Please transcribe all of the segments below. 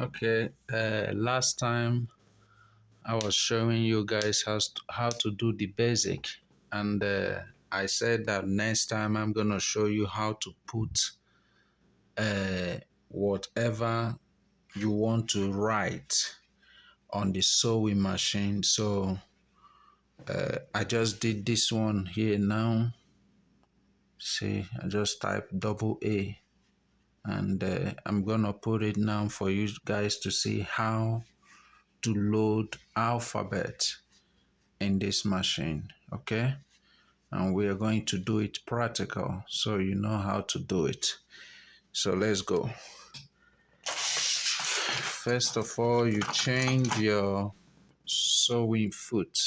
Okay, last time I was showing you guys how to do the basic, and I said that next time I'm gonna show you how to put whatever you want to write on the sewing machine. So I just did this one here now. See, I just typed double A, and I'm gonna put it now for you guys to see how to load alphabet in this machine. Okay, and we are going to do it practical so you know how to do it. So let's go. First of all, you change your sewing foot.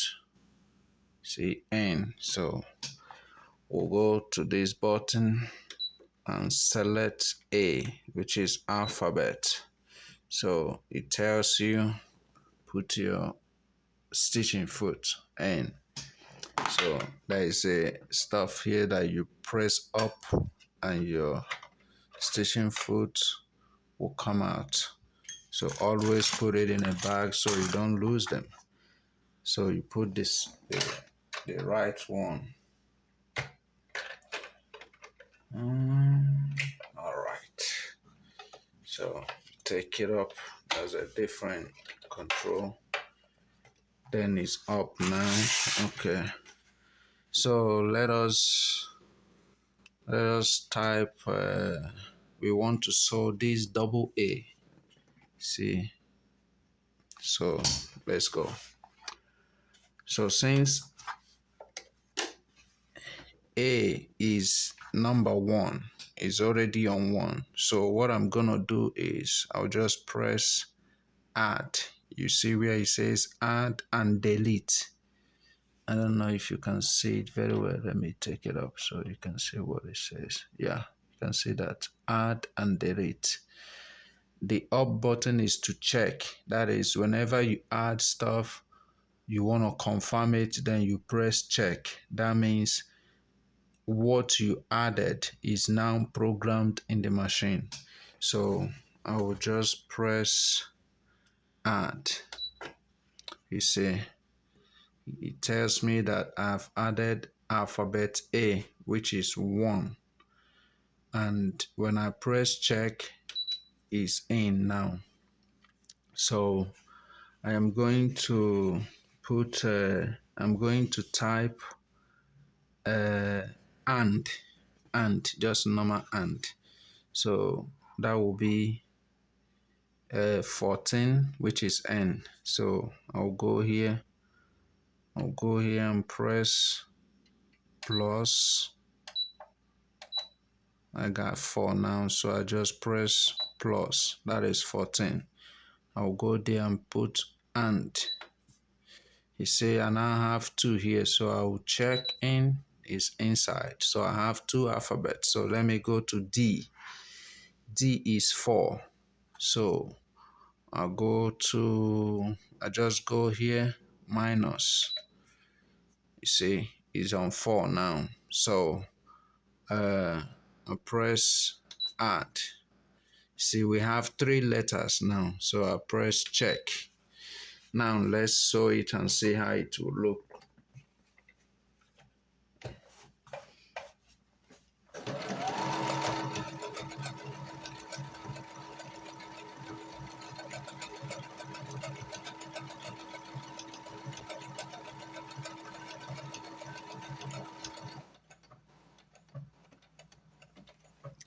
See N. So we'll go to this button and select A, which is alphabet. So it tells you put your stitching foot N. So there is a stuff here that you press up and your stitching foot will come out. So always put it in a bag so you don't lose them. So you put this the right one. All right. So take it up. There's a different control. Then it's up now. Okay. So let us type. We want to sew this double A. See. So let's go. So since A is number 1, is already on 1. So what I'm gonna do is I'll just press add. You see where it says add and delete. I don't know if you can see it very well. Let me take it up so you can see what it says. Yeah, you can see that add and delete. The up button is to check. That is, whenever you add stuff, you want to confirm it, then you press check. That means what you added is now programmed in the machine. So I will just press add. You see, it tells me that I've added alphabet A, which is 1. And when I press check, it's in now. So I am going to put, I'm going to type and, just normal and. So that will be 14, which is N. So I'll go here and press plus. I got 4 now, so I just press plus. That is 14. I'll go there and put and. You see, I now have 2 here, so I'll check in is inside. So I have 2 alphabets. So let me go to D. D is 4. So I just go here, minus. You see, it's on 4 now. So I press add. See, we have 3 letters now. So I press check. Now let's sew it and see how it will look.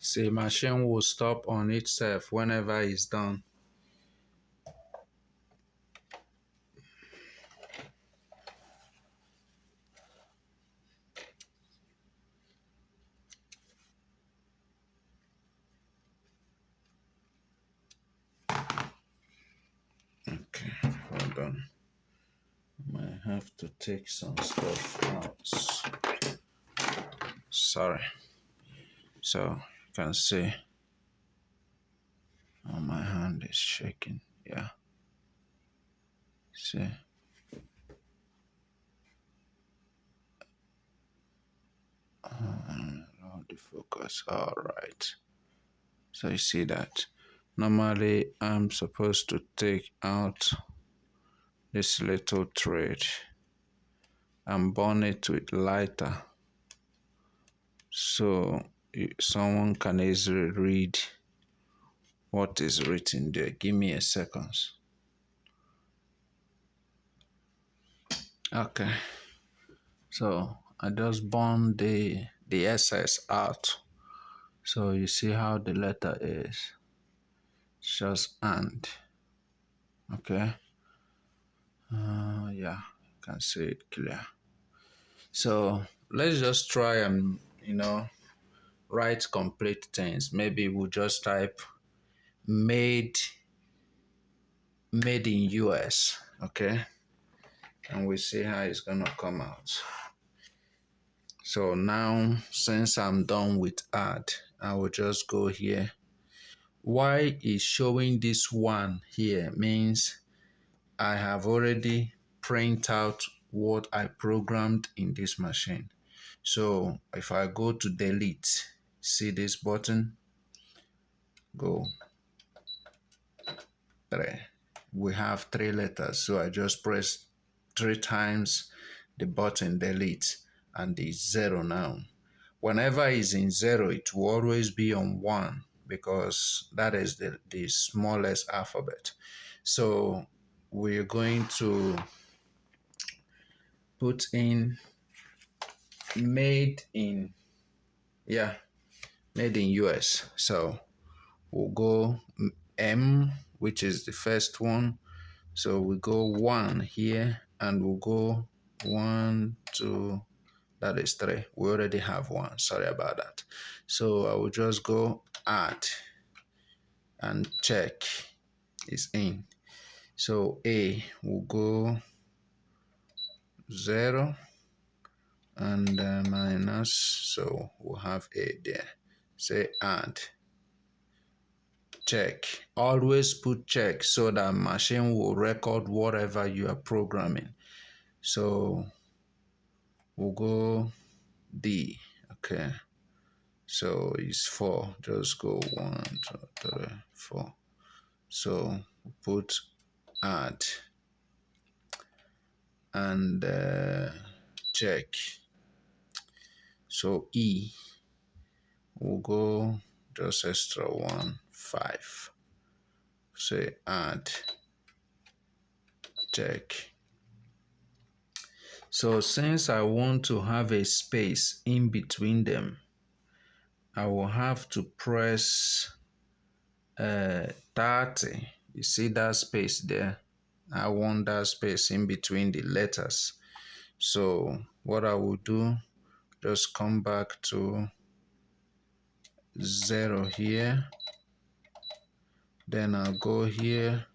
See, machine will stop on itself whenever it's done. Okay, hold on. I might have to take some stuff out. Sorry. So you can see my hand is shaking. Yeah. See. The focus. All right. So you see that. Normally, I'm supposed to take out this little thread and burn it with lighter so someone can easily read what is written there. Give me a second. Okay, so I just burn the excess out. So you see how the letter is. It's just and. Okay. Yeah, you can see it clear. So let's just try and write complete things. Maybe we'll just type made in US. Okay, and we see how it's gonna come out. So now, since I'm done with add, I will just go here. Why is showing this one here means I have already print out what I programmed in this machine. So if I go to delete, see this button, go 3. We have 3 letters, so I just press 3 times the button delete and it's 0 now. Whenever it's in 0, it will always be on 1 because that is the smallest alphabet. So we're going to put in made in US. So we'll go M, which is the first one. So we go 1 here and we'll go 1, 2, that is 3. We already have 1. Sorry about that. So I will just go add and check is in. So A will go 0 and minus, so we'll have A there. Say add, check. Always put check so that machine will record whatever you are programming. So we'll go D. Okay, so it's 4. Just go 1, 2, 3, 4. So put add and check. So E will go just extra 1, 5. Say add, check. So since I want to have a space in between them, I will have to press 30. You see that space there? I want that space in between the letters. So what I will do, just come back to 0 here. Then I'll go here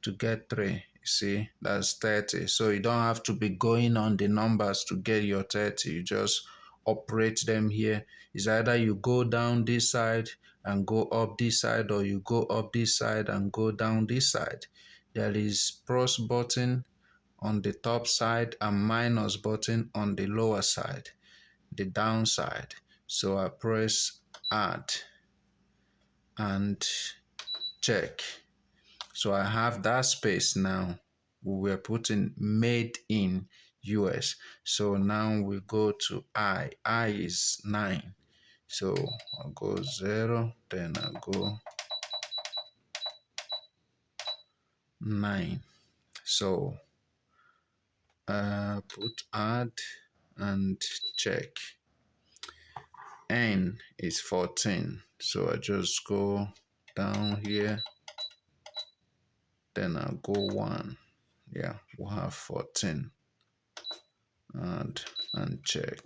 to get 3. You see, that's 30. So you don't have to be going on the numbers to get your 30. You just operate them here. It's either you go down this side and go up this side, or you go up this side and go down this side. There is plus button on the top side and minus button on the lower side, the down side. So I press add and check. So I have that space now. We were putting made in US. So now we go to I. I is 9. So I'll go 0, then I'll go 9. So put add and check. N is 14. So I just go down here, then I'll go 1. Yeah, we'll have 14. And check.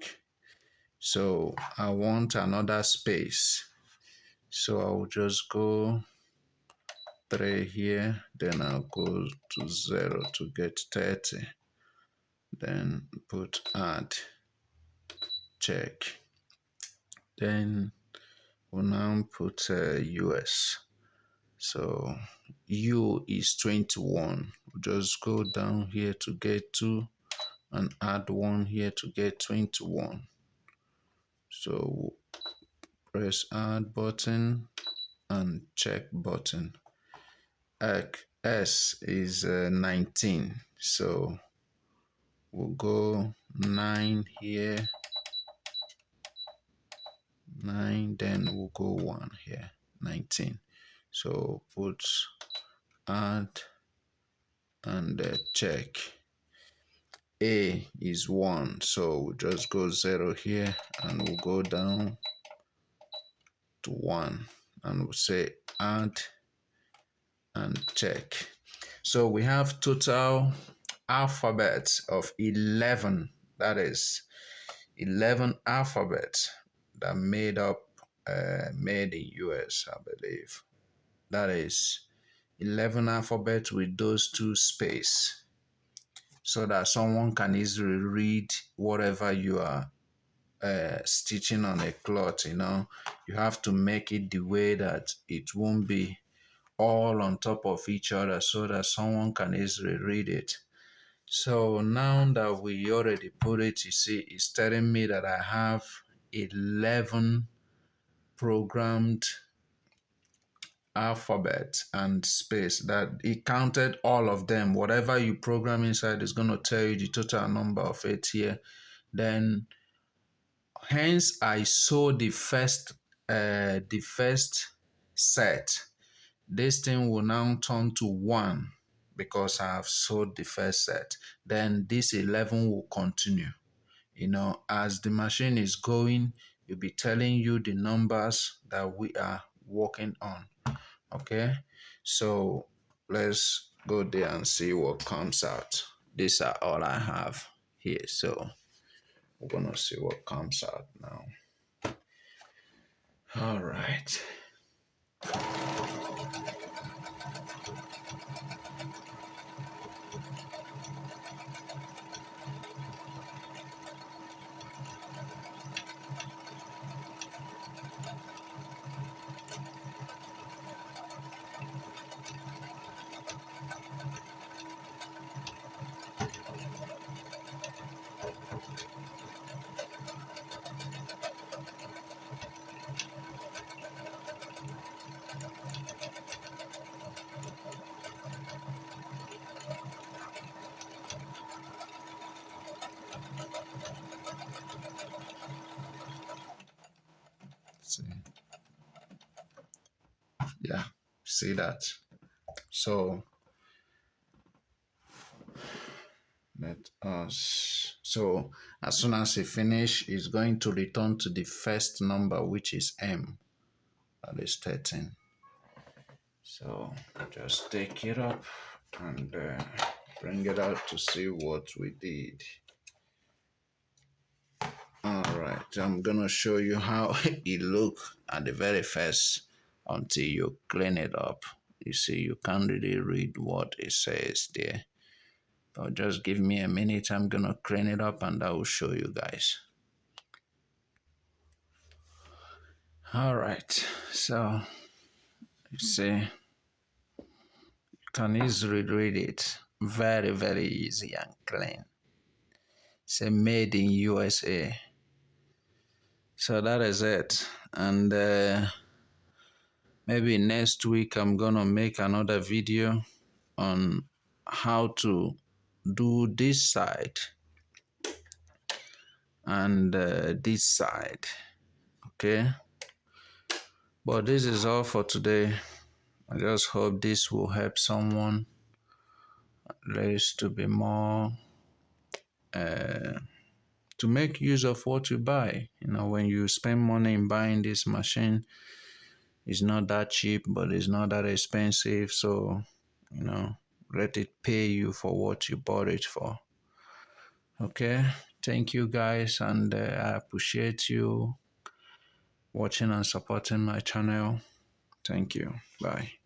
So I want another space. So I'll just go 3 here, then I'll go to 0 to get 30. Then put add, check. Then we'll now put US. So U is 21. We'll just go down here to get 2 and add 1 here to get 21. So press add button and check button. S is 19, so we'll go 9 here, 9, then we'll go 1 here, 19. So put add and check. A is 1, so we'll just go 0 here and we'll go down to 1 and we'll say add and check. So we have total alphabets of 11. That is 11 alphabets that made up made in US, I believe. That is 11 alphabets with those 2 space, so that someone can easily read whatever you are stitching on a cloth. You have to make it the way that it won't be all on top of each other, so that someone can easily read it. So now that we already put it, you see, it's telling me that I have 11 programmed alphabet and space, that it counted all of them. Whatever you program inside is going to tell you the total number of it here. Then hence I saw the first set. This thing will now turn to 1 because I have sold the first set. Then this 11 will continue. As the machine is going, it'll be telling you the numbers that we are working on. Okay, so let's go there and see what comes out. These are all I have here, so we're gonna see what comes out now. All right. See, yeah, see that. So so as soon as it finish, it's going to return to the first number, which is M, that is 13. So just take it up and bring it out to see what we did. All right, I'm gonna show you how it look at the very first until you clean it up. You see, you can't really read what it says there. But just give me a minute, I'm gonna clean it up and I will show you guys. All right, so you see, you can easily read it. Very, very easy and clean. It's a made in USA. So that is it. And maybe next week I'm gonna make another video on how to do this side and this side. Okay, but this is all for today. I just hope this will help someone at least to be more to make use of what you buy. When you spend money in buying this machine, it's not that cheap, but it's not that expensive. So let it pay you for what you bought it for. Okay, thank you guys, and I appreciate you watching and supporting my channel. Thank you. Bye.